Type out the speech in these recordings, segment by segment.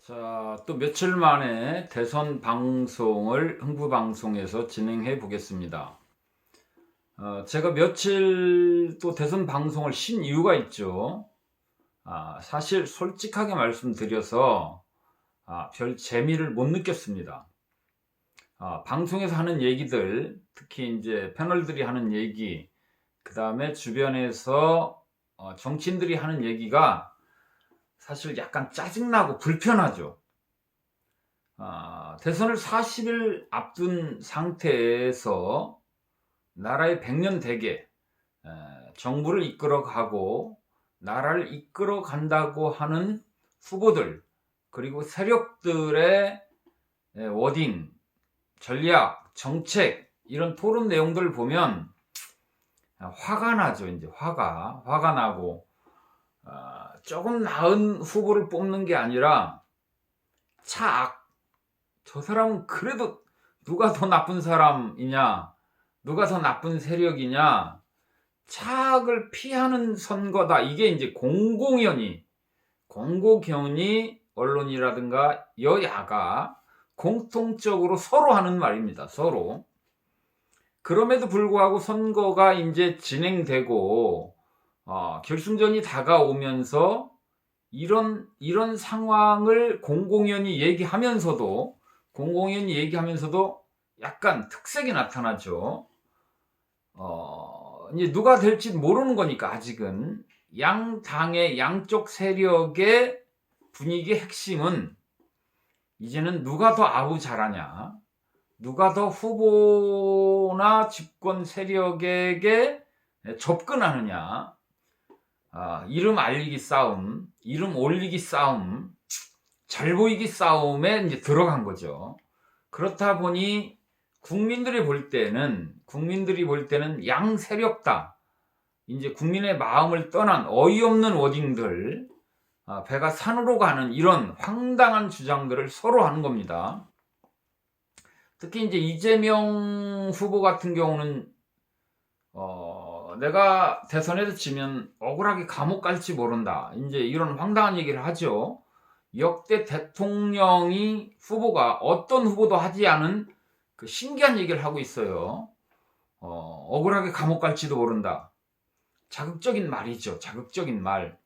자, 또 며칠 만에 대선 방송을 흥부 방송에서 진행해 보겠습니다. 제가 며칠 또 대선 방송을 쉰 이유가 있죠. 사실 솔직하게 말씀드려서 별 재미를 못 느꼈습니다. 방송에서 하는 얘기들, 특히 이제 패널들이 하는 얘기, 그 다음에 주변에서 정치인들이 하는 얘기가 사실 약간 짜증나고 불편하죠. 대선을 40일 앞둔 상태에서 나라의 100년 대계, 정부를 이끌어가고 나라를 이끌어간다고 하는 후보들, 그리고 세력들의 워딩, 전략, 정책, 이런 토론 내용들을 보면 화가 나죠. 이제 화가 나고, 조금 나은 후보를 뽑는 게 아니라 차악, 저 사람은 그래도 누가 더 나쁜 사람이냐, 누가 더 나쁜 세력이냐, 차악을 피하는 선거다. 이게 이제 공공연히 언론이라든가 여야가 공통적으로 서로 하는 말입니다. 서로. 그럼에도 불구하고 선거가 이제 진행되고 결승전이 다가오면서 이런 상황을 공공연히 얘기하면서도 약간 특색이 나타나죠. 이제 누가 될지 모르는 거니까 아직은 양 당의 양쪽 세력의 분위기의 핵심은 이제는 누가 더 아우 잘하냐, 누가 더 후보나 집권 세력에게 접근하느냐, 이름 알리기 싸움, 이름 올리기 싸움, 잘 보이기 싸움에 이제 들어간 거죠. 그렇다 보니 국민들이 볼 때는 양 세력 다 이제 국민의 마음을 떠난 어이없는 워딩들, 배가 산으로 가는 이런 황당한 주장들을 서로 하는 겁니다. 특히 이제 이재명 후보 같은 경우는 내가 대선에서 지면 억울하게 감옥 갈지 모른다, 이제 이런 황당한 얘기를 하죠. 역대 대통령이 후보가 어떤 후보도 하지 않은 그 신기한 얘기를 하고 있어요. 억울하게 감옥 갈지도 모른다. 자극적인 말이죠. 자극적인 말.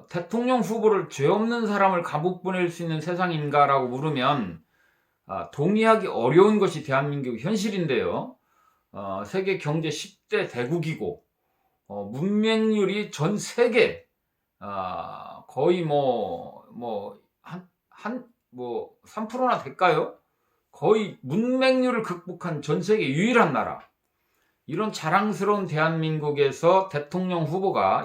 대통령 후보를 죄 없는 사람을 감옥 보낼 수 있는 세상인가라고 물으면 동의하기 어려운 것이 대한민국 현실인데요. 세계 경제 10대 대국이고 문맹률이 전 세계 거의 3%나 될까요? 거의 문맹률을 극복한 전 세계 유일한 나라. 이런 자랑스러운 대한민국에서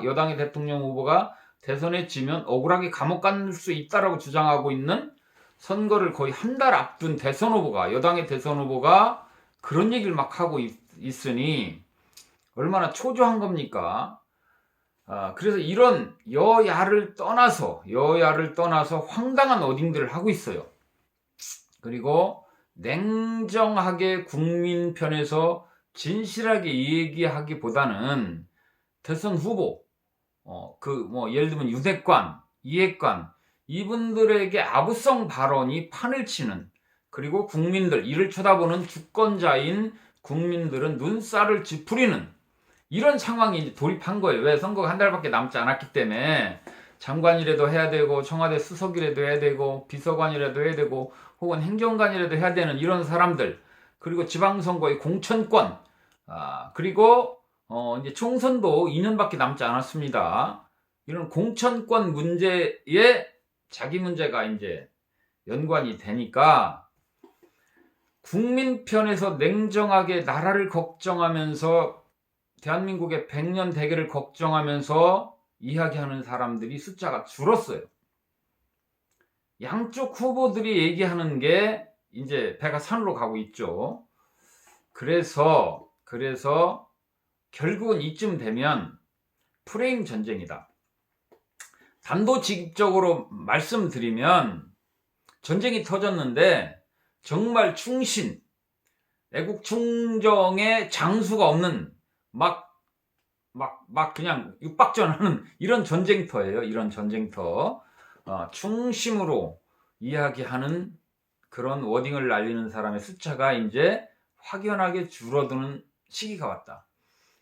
여당의 대통령 후보가 대선에 지면 억울하게 감옥 갈 수 있다라고 주장하고 있는, 선거를 거의 한 달 앞둔 여당의 대선 후보가 그런 얘기를 막 하고 있으니 얼마나 초조한 겁니까? 그래서 이런 여야를 떠나서 황당한 어딩들을 하고 있어요. 그리고 냉정하게 국민 편에서 진실하게 얘기하기보다는 대선 후보, 예를 들면 유대관, 이해관, 이분들에게 아부성 발언이 판을 치는, 그리고 이를 쳐다보는 주권자인 국민들은 눈살을 찌푸리는 이런 상황이 돌입한 거예요. 왜? 선거가 한 달밖에 남지 않았기 때문에 장관이라도 해야 되고, 청와대 수석이라도 해야 되고, 비서관이라도 해야 되고, 혹은 행정관이라도 해야 되는 이런 사람들, 그리고 지방선거의 공천권, 그리고 이제 총선도 2년밖에 남지 않았습니다. 이런 공천권 문제에 자기 문제가 이제 연관이 되니까 국민 편에서 냉정하게 나라를 걱정하면서 대한민국의 100년 대계를 걱정하면서 이야기하는 사람들이 숫자가 줄었어요. 양쪽 후보들이 얘기하는 게 이제 배가 산으로 가고 있죠. 그래서 결국은 이쯤 되면 프레임 전쟁이다. 단도직입적으로 말씀드리면 전쟁이 터졌는데 정말 애국 충정의 장수가 없는 그냥 육박전하는 이런 전쟁터예요. 이런 전쟁터. 중심으로 이야기하는 그런 워딩을 날리는 사람의 숫자가 이제 확연하게 줄어드는 시기가 왔다.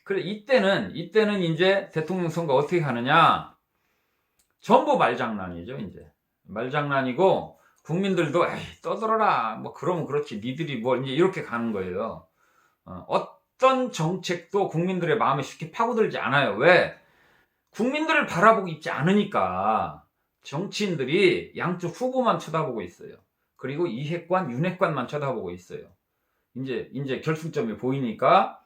그래, 이때는 이제 대통령 선거 어떻게 하느냐? 전부 말장난이죠, 이제. 말장난이고, 국민들도, 에이, 떠들어라. 뭐, 그러면 그렇지. 니들이 뭐, 이제 이렇게 가는 거예요. 어떤 정책도 국민들의 마음에 쉽게 파고들지 않아요. 왜? 국민들을 바라보고 있지 않으니까 정치인들이 양쪽 후보만 쳐다보고 있어요. 그리고 이핵관, 윤핵관만 쳐다보고 있어요. 이제 결승점이 보이니까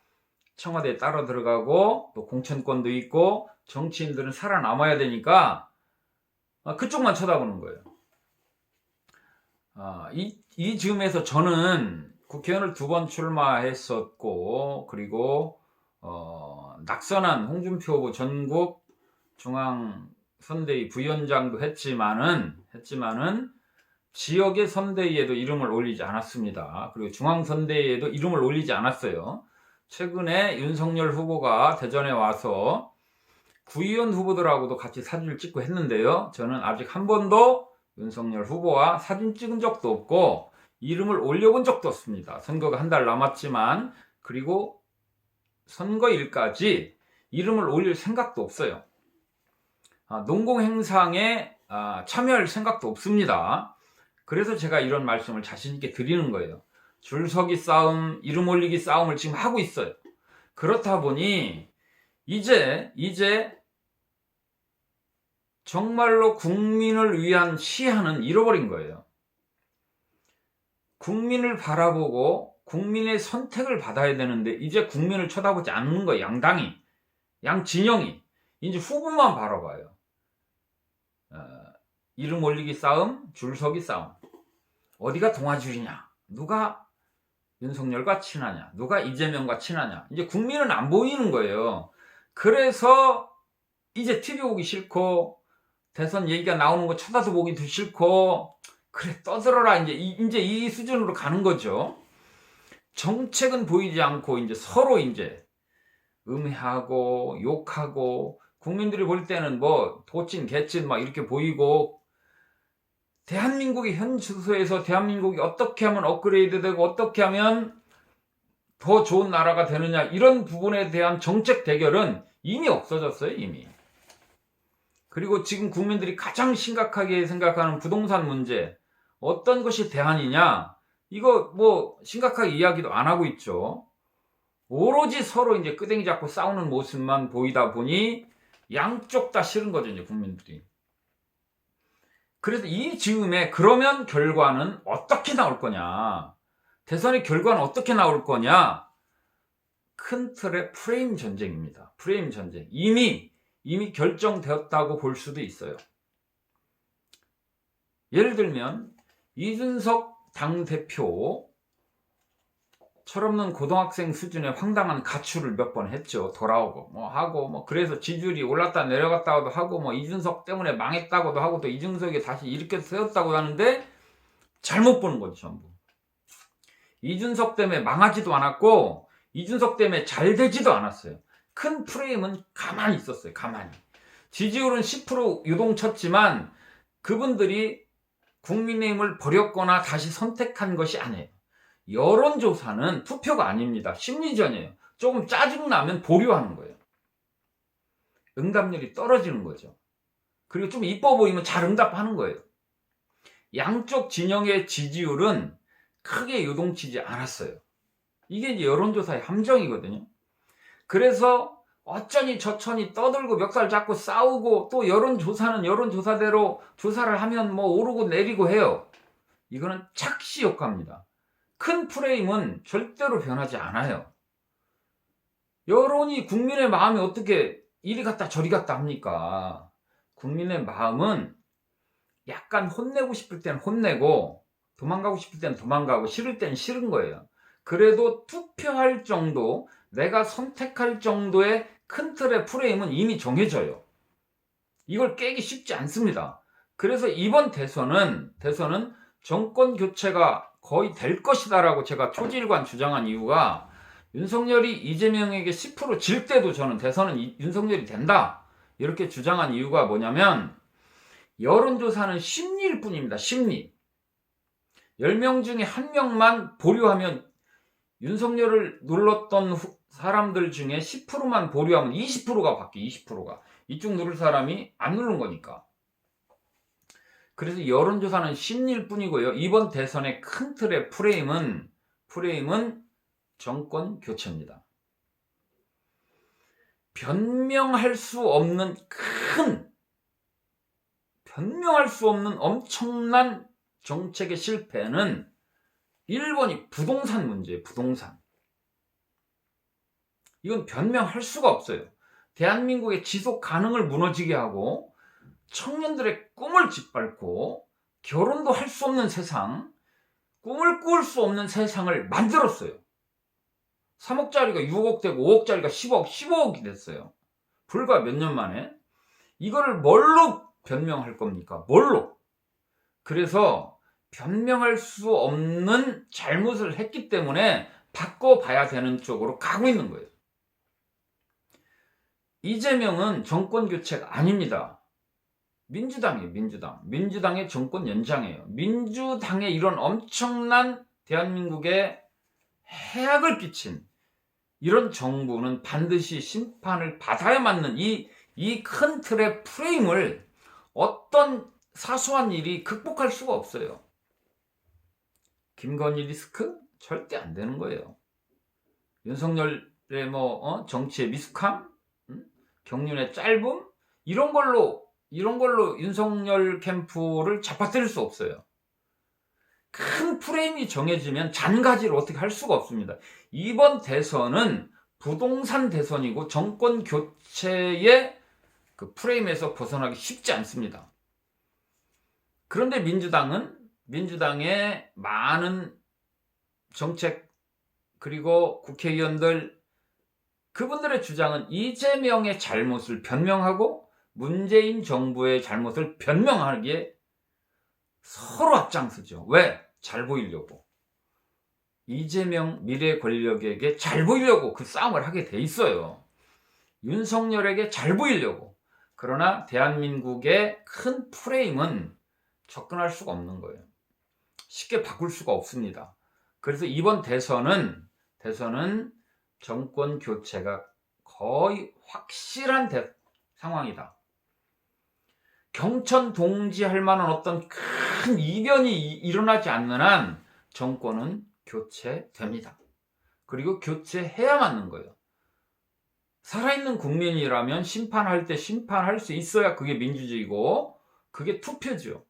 청와대에 따라 들어가고 또 공천권도 있고 정치인들은 살아남아야 되니까 그쪽만 쳐다보는 거예요. 이 즈음에서 저는 국회의원을 2번 출마했었고, 그리고 낙선한 홍준표 후보 전국 중앙선대위 부위원장도 했지만은 지역의 선대위에도 이름을 올리지 않았습니다. 그리고 중앙선대위에도 이름을 올리지 않았어요. 최근에 윤석열 후보가 대전에 와서 구의원 후보들하고도 같이 사진을 찍고 했는데요. 저는 아직 한 번도 윤석열 후보와 사진 찍은 적도 없고 이름을 올려본 적도 없습니다. 선거가 한 달 남았지만, 그리고 선거일까지 이름을 올릴 생각도 없어요. 농공행상에 참여할 생각도 없습니다. 그래서 제가 이런 말씀을 자신 있게 드리는 거예요. 줄서기 싸움, 이름 올리기 싸움을 지금 하고 있어요. 그렇다 보니 이제 정말로 국민을 위한 시야는 잃어버린 거예요. 국민을 바라보고 국민의 선택을 받아야 되는데 이제 국민을 쳐다보지 않는 거예요. 양당이, 양진영이 이제 후보만 바라봐요. 이름 올리기 싸움, 줄서기 싸움. 어디가 동아줄이냐? 누가 윤석열과 친하냐? 누가 이재명과 친하냐? 이제 국민은 안 보이는 거예요. 그래서 이제 TV 보기 싫고 대선 얘기가 나오는 거 쳐다도 보기도 싫고, 그래 떠들어라, 이제 이 수준으로 가는 거죠. 정책은 보이지 않고 이제 서로 이제 음해하고 욕하고, 국민들이 볼 때는 뭐 도찐 개찐 막 이렇게 보이고, 대한민국의 현 주소에서 대한민국이 어떻게 하면 업그레이드 되고 어떻게 하면 더 좋은 나라가 되느냐, 이런 부분에 대한 정책 대결은 이미 없어졌어요, 이미. 그리고 지금 국민들이 가장 심각하게 생각하는 부동산 문제, 어떤 것이 대안이냐, 이거 뭐 심각하게 이야기도 안 하고 있죠. 오로지 서로 이제 끄댕이 잡고 싸우는 모습만 보이다 보니 양쪽 다 싫은 거죠, 이제 국민들이. 그래서 이 즈음에 그러면 결과는 어떻게 나올 거냐, 대선의 결과는 어떻게 나올 거냐, 큰 틀의 프레임 전쟁입니다. 프레임 전쟁. 이미 결정되었다고 볼 수도 있어요. 예를 들면 이준석 당대표 철없는 고등학생 수준의 황당한 가출을 몇 번 했죠. 돌아오고 뭐 하고 뭐, 그래서 지지율이 올랐다 내려갔다고도 하고, 뭐 이준석 때문에 망했다고도 하고, 또 이준석이 다시 일으켜 세웠다고 하는데 잘못 보는 거죠, 전부. 이준석 때문에 망하지도 않았고 이준석 때문에 잘 되지도 않았어요. 큰 프레임은 가만히 있었어요. 가만히. 지지율은 10% 유동쳤지만 그분들이 국민의힘을 버렸거나 다시 선택한 것이 아니에요. 여론조사는 투표가 아닙니다. 심리전이에요. 조금 짜증나면 보류하는 거예요. 응답률이 떨어지는 거죠. 그리고 좀 이뻐 보이면 잘 응답하는 거예요. 양쪽 진영의 지지율은 크게 요동치지 않았어요. 이게 이제 여론조사의 함정이거든요. 그래서 어쩌니 저쩌니 떠들고 멱살 잡고 싸우고, 또 여론조사는 여론조사대로 조사를 하면 뭐 오르고 내리고 해요. 이거는 착시 효과입니다. 큰 프레임은 절대로 변하지 않아요. 여론이 국민의 마음이 어떻게 이리 갔다 저리 갔다 합니까? 국민의 마음은 약간 혼내고 싶을 때는 혼내고, 도망가고 싶을 때는 도망가고, 싫을 때는 싫은 거예요. 그래도 투표할 정도, 내가 선택할 정도의 큰 틀의 프레임은 이미 정해져요. 이걸 깨기 쉽지 않습니다. 그래서 이번 대선은 정권 교체가 거의 될 것이다라고 제가 초지일관 주장한 이유가, 윤석열이 이재명에게 10% 질 때도 저는 대선은 윤석열이 된다 이렇게 주장한 이유가 뭐냐면, 여론조사는 심리일 뿐입니다. 심리. 10명 중에 1명만 보류하면, 윤석열을 눌렀던 사람들 중에 10%만 보류하면 20%가 바뀌어. 20%가 이쪽 누를 사람이 안 누른 거니까. 그래서 여론조사는 심리일 뿐이고요. 이번 대선의 큰 틀의 프레임은 정권 교체입니다. 변명할 수 없는 엄청난 정책의 실패는 1번이 부동산 문제예요. 부동산. 이건 변명할 수가 없어요. 대한민국의 지속 가능을 무너지게 하고, 청년들의 꿈을 짓밟고, 결혼도 할 수 없는 세상, 꿈을 꾸을 수 없는 세상을 만들었어요. 3억짜리가 6억 되고 5억짜리가 10억, 15억이 됐어요. 불과 몇 년 만에. 이거를 뭘로 변명할 겁니까? 뭘로? 그래서 변명할 수 없는 잘못을 했기 때문에 바꿔봐야 되는 쪽으로 가고 있는 거예요. 이재명은 정권 교체가 아닙니다. 민주당이에요. 민주당의 정권 연장이에요. 민주당의 이런 엄청난 대한민국에 해악을 끼친 이런 정부는 반드시 심판을 받아야 맞는 이 큰 틀의 프레임을 어떤 사소한 일이 극복할 수가 없어요. 김건희 리스크? 절대 안 되는 거예요. 윤석열의 정치의 미숙함? 경륜의 짧음? 이런 걸로 윤석열 캠프를 잡아뜨릴 수 없어요. 큰 프레임이 정해지면 잔가지를 어떻게 할 수가 없습니다. 이번 대선은 부동산 대선이고 정권 교체의 그 프레임에서 벗어나기 쉽지 않습니다. 그런데 민주당의 많은 정책, 그리고 국회의원들, 그분들의 주장은 이재명의 잘못을 변명하고 문재인 정부의 잘못을 변명하기에 서로 앞장서죠. 왜? 잘 보이려고. 이재명 미래 권력에게 잘 보이려고 그 싸움을 하게 돼 있어요. 윤석열에게 잘 보이려고. 그러나 대한민국의 큰 프레임은 접근할 수가 없는 거예요. 쉽게 바꿀 수가 없습니다. 그래서 이번 대선은 정권 교체가 거의 확실한 상황이다. 경천 동지할 만한 어떤 큰 이변이 일어나지 않는 한 정권은 교체됩니다. 그리고 교체해야 맞는 거예요. 살아있는 국민이라면 심판할 때 심판할 수 있어야 그게 민주주의고, 그게 투표죠.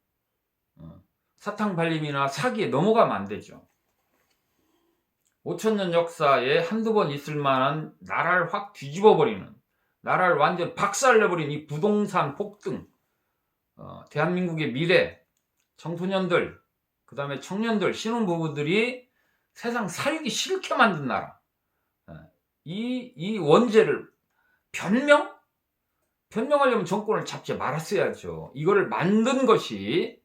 사탕 발림이나 사기에 넘어가면 안 되죠. 5천년 역사에 한두 번 있을 만한 나라를 확 뒤집어버리는, 나라를 완전 박살내버린 이 부동산 폭등, 대한민국의 미래, 청소년들, 그 다음에 청년들, 신혼부부들이 세상 살기 싫게 만든 나라. 이 원죄를 변명하려면 정권을 잡지 말았어야죠. 이거를 만든 것이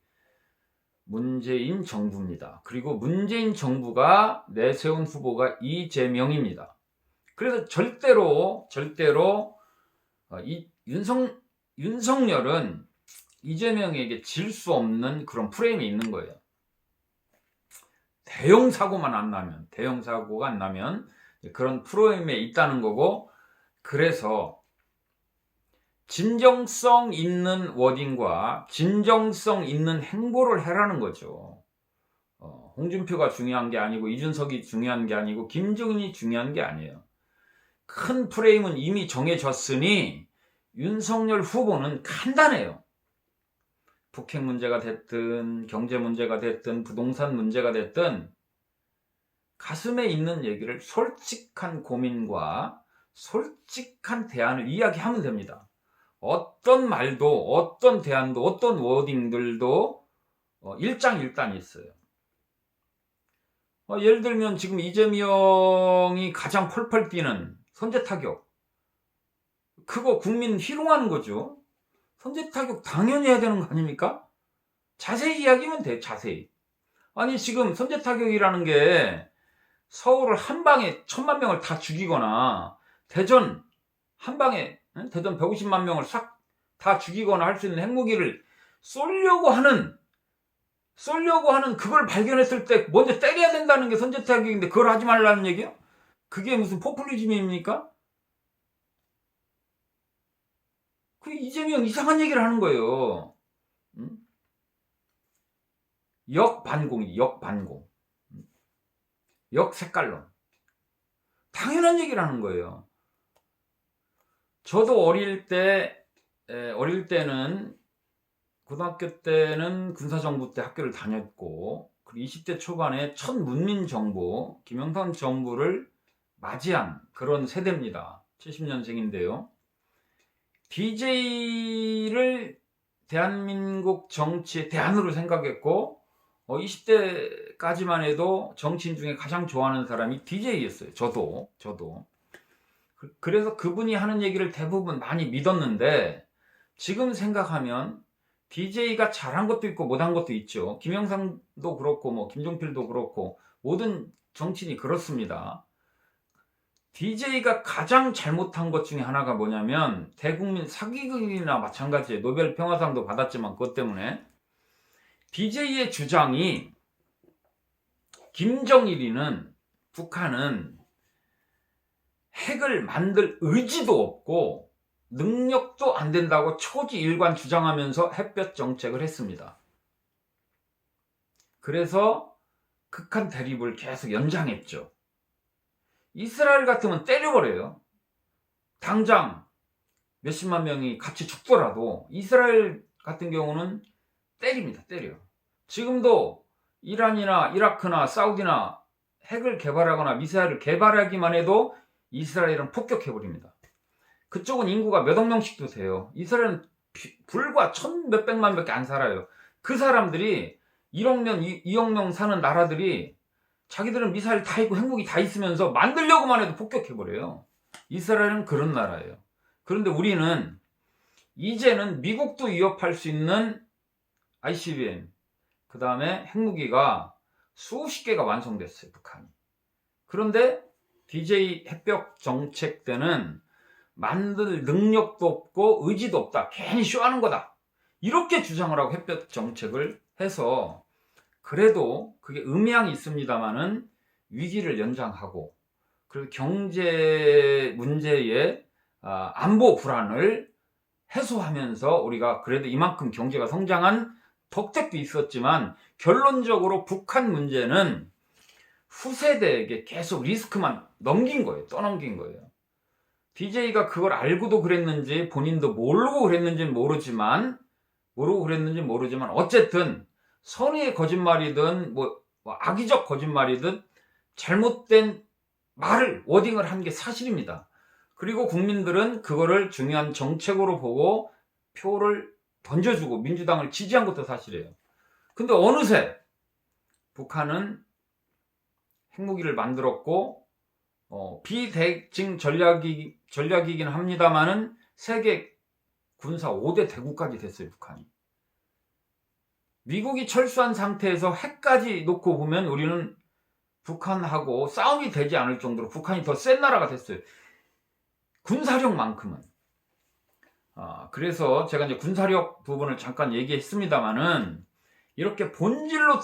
문재인 정부입니다. 그리고 문재인 정부가 내세운 후보가 이재명입니다. 그래서 절대로 이 윤석열은 이재명에게 질 수 없는 그런 프레임이 있는 거예요. 대형 사고가 안 나면 그런 프레임에 있다는 거고, 그래서 진정성 있는 워딩과 진정성 있는 행보를 해라는 거죠. 홍준표가 중요한 게 아니고, 이준석이 중요한 게 아니고, 김종인이 중요한 게 아니에요. 큰 프레임은 이미 정해졌으니 윤석열 후보는 간단해요. 북핵 문제가 됐든 경제 문제가 됐든 부동산 문제가 됐든 가슴에 있는 얘기를 솔직한 고민과 솔직한 대안을 이야기하면 됩니다. 어떤 말도, 어떤 대안도, 어떤 워딩들도 일장일단이 있어요. 예를 들면 지금 이재명이 가장 펄펄 뛰는 선제타격, 그거 국민 희롱하는 거죠. 선제타격 당연히 해야 되는 거 아닙니까? 자세히 이야기하면 돼. 자세히. 아니 지금 선제타격이라는 게 서울을 한 방에 1000만 명을 다 죽이거나, 대전 한 방에 대전 150만 명을 싹 다 죽이거나 할 수 있는 핵무기를 쏠려고 하는 그걸 발견했을 때 먼저 때려야 된다는 게 선제타격인데 그걸 하지 말라는 얘기요? 그게 무슨 포퓰리즘입니까? 그 이재명 이상한 얘기를 하는 거예요. 역반공이 역반공. 역색깔론. 당연한 얘기를 하는 거예요. 저도 어릴 때는 고등학교 때는 군사정부 때 학교를 다녔고, 그리고 20대 초반에 첫 문민정부, 김영삼 정부를 맞이한 그런 세대입니다. 70년생인데요. DJ를 대한민국 정치의 대안으로 생각했고, 20대까지만 해도 정치인 중에 가장 좋아하는 사람이 DJ였어요. 저도. 그래서 그분이 하는 얘기를 대부분 많이 믿었는데, 지금 생각하면 DJ가 잘한 것도 있고 못한 것도 있죠. 김영삼도 그렇고 뭐 김종필도 그렇고 모든 정치인이 그렇습니다. DJ가 가장 잘못한 것 중에 하나가 뭐냐면 대국민 사기극이나 마찬가지예요. 노벨 평화상도 받았지만 그것 때문에 DJ의 주장이 김정일이는 북한은 핵을 만들 의지도 없고 능력도 안 된다고 초지일관 주장하면서 햇볕 정책을 했습니다. 그래서 극한 대립을 계속 연장했죠. 이스라엘 같으면 때려버려요. 당장 몇십만 명이 같이 죽더라도 이스라엘 같은 경우는 때립니다. 때려. 지금도 이란이나 이라크나 사우디나 핵을 개발하거나 미사일을 개발하기만 해도 이스라엘은 폭격해버립니다. 그쪽은 인구가 몇억 명씩도 돼요. 이스라엘은 불과 1,몇백만 밖에 안 살아요. 그 사람들이 1억 명, 2억 명 사는 나라들이 자기들은 미사일 다 있고 핵무기 다 있으면서 만들려고만 해도 폭격해버려요. 이스라엘은 그런 나라예요. 그런데 우리는 이제는 미국도 위협할 수 있는 ICBM, 그 다음에 핵무기가 수십 개가 완성됐어요. 북한이. 그런데 DJ 햇볕 정책 때는 만들 능력도 없고 의지도 없다. 괜히 쇼하는 거다. 이렇게 주장을 하고 햇볕 정책을 해서 그래도 그게 음향이 있습니다만은 위기를 연장하고 그리고 경제 문제의 안보 불안을 해소하면서 우리가 그래도 이만큼 경제가 성장한 덕택도 있었지만 결론적으로 북한 문제는 후세대에게 계속 리스크만 넘긴 거예요. 떠넘긴 거예요. DJ가 그걸 알고도 그랬는지 본인도 모르고 그랬는지는 모르지만 어쨌든 선의의 거짓말이든 뭐 악의적 거짓말이든 잘못된 말을 워딩을 한 게 사실입니다. 그리고 국민들은 그거를 중요한 정책으로 보고 표를 던져주고 민주당을 지지한 것도 사실이에요. 근데 어느새 북한은 핵무기를 만들었고 비대칭 전략이긴 합니다만은 세계 군사 5대 대국까지 됐어요. 북한이. 미국이 철수한 상태에서 핵까지 놓고 보면 우리는 북한하고 싸움이 되지 않을 정도로 북한이 더 센 나라가 됐어요. 군사력만큼은. 그래서 제가 이제 군사력 부분을 잠깐 얘기했습니다만은 이렇게 본질로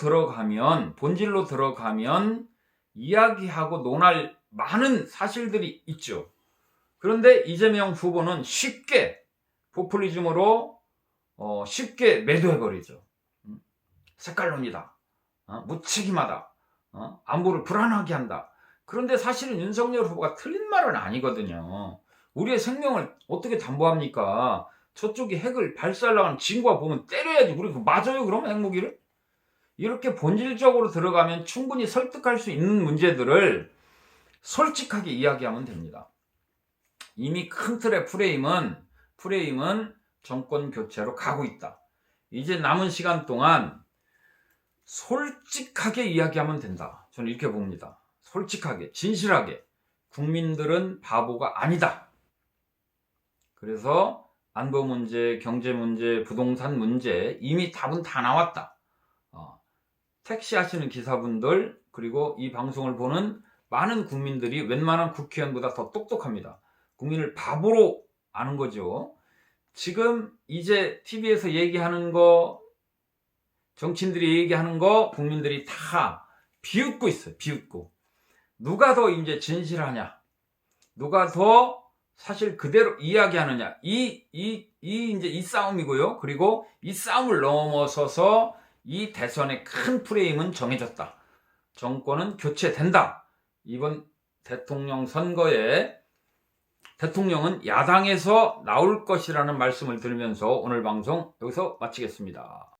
들어가면 이야기하고 논할 많은 사실들이 있죠. 그런데 이재명 후보는 쉽게 포퓰리즘으로 쉽게 매도해버리죠. 색깔론이다. 무책임하다. 안보를 불안하게 한다. 그런데 사실은 윤석열 후보가 틀린 말은 아니거든요. 우리의 생명을 어떻게 담보합니까? 저쪽이 핵을 발사하려고 하는 징과 보면 때려야지. 우리 그 맞아요 그러면 핵무기를? 이렇게 본질적으로 들어가면 충분히 설득할 수 있는 문제들을 솔직하게 이야기하면 됩니다. 이미 큰 틀의 프레임은 정권 교체로 가고 있다. 이제 남은 시간 동안 솔직하게 이야기하면 된다. 저는 이렇게 봅니다. 솔직하게, 진실하게. 국민들은 바보가 아니다. 그래서 안보 문제, 경제 문제, 부동산 문제 이미 답은 다 나왔다. 택시 하시는 기사분들 그리고 이 방송을 보는 많은 국민들이 웬만한 국회의원보다 더 똑똑합니다. 국민을 바보로 아는 거죠. 지금 이제 TV에서 얘기하는 거, 정치인들이 얘기하는 거 국민들이 다 비웃고 있어요. 비웃고. 누가 더 이제 진실하냐? 누가 더 사실 그대로 이야기하느냐? 이제 이 싸움이고요. 그리고 이 싸움을 넘어서서 이 대선의 큰 프레임은 정해졌다. 정권은 교체된다. 이번 대통령 선거에 대통령은 야당에서 나올 것이라는 말씀을 드리면서 오늘 방송 여기서 마치겠습니다.